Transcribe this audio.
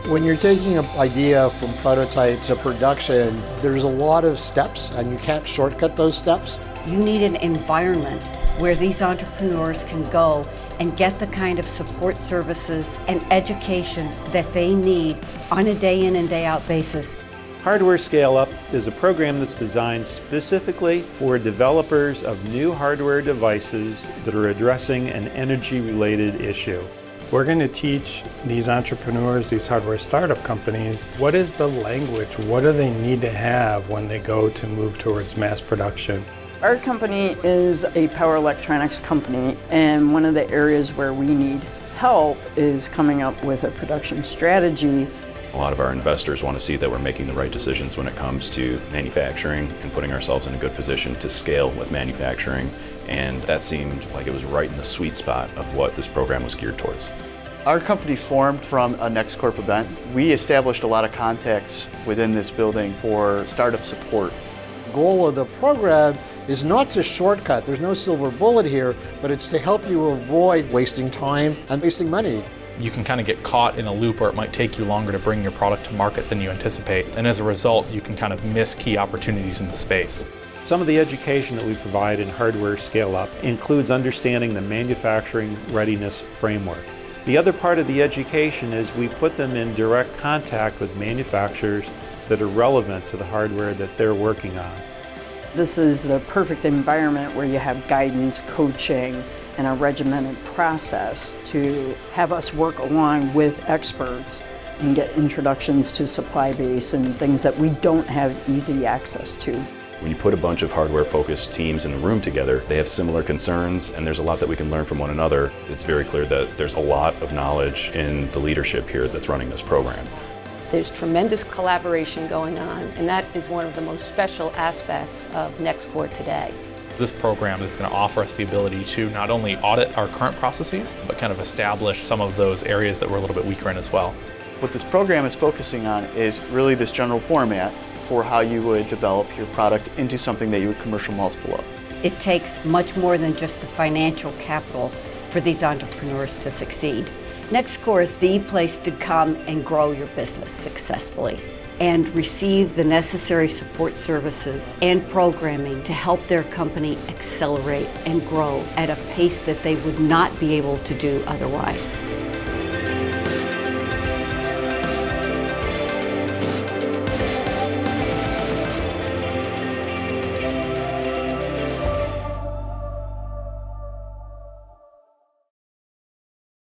When you're taking an idea from prototype to production, there's a lot of steps and you can't shortcut those steps. You need an environment where these entrepreneurs can go and get the kind of support services and education that they need on a day in and day out basis. Hardware Scaleup is a program that's designed specifically for developers of new hardware devices that are addressing an energy-related issue. We're going to teach these entrepreneurs, these hardware startup companies, what is the language, what do they need to have when they go to move towards mass production. Our company is a power electronics company, and one of the areas where we need help is coming up with a production strategy. A lot of our investors want to see that we're making the right decisions when it comes to manufacturing and putting ourselves in a good position to scale with manufacturing, and that seemed like it was right in the sweet spot of what this program was geared towards. Our company formed from a NextCorps event. We established a lot of contacts within this building for startup support. The goal of the program is not to shortcut, there's no silver bullet here, but it's to help you avoid wasting time and wasting money. You can kind of get caught in a loop where it might take you longer to bring your product to market than you anticipate, and as a result you can kind of miss key opportunities in the space. Some of the education that we provide in Hardware Scaleup includes understanding the manufacturing readiness framework. The other part of the education is we put them in direct contact with manufacturers that are relevant to the hardware that they're working on. This is the perfect environment where you have guidance, coaching, and a regimented process to have us work along with experts and get introductions to supply base and things that we don't have easy access to. When you put a bunch of hardware-focused teams in the room together, they have similar concerns, and there's a lot that we can learn from one another. It's very clear that there's a lot of knowledge in the leadership here that's running this program. There's tremendous collaboration going on, and that is one of the most special aspects of NextCorps today. This program is going to offer us the ability to not only audit our current processes, but kind of establish some of those areas that we're a little bit weaker in as well. What this program is focusing on is really this general format for how you would develop your product into something that you would commercial multiple of. It takes much more than just the financial capital for these entrepreneurs to succeed. NextCorps is the place to come and grow your business successfully and receive the necessary support services and programming to help their company accelerate and grow at a pace that they would not be able to do otherwise.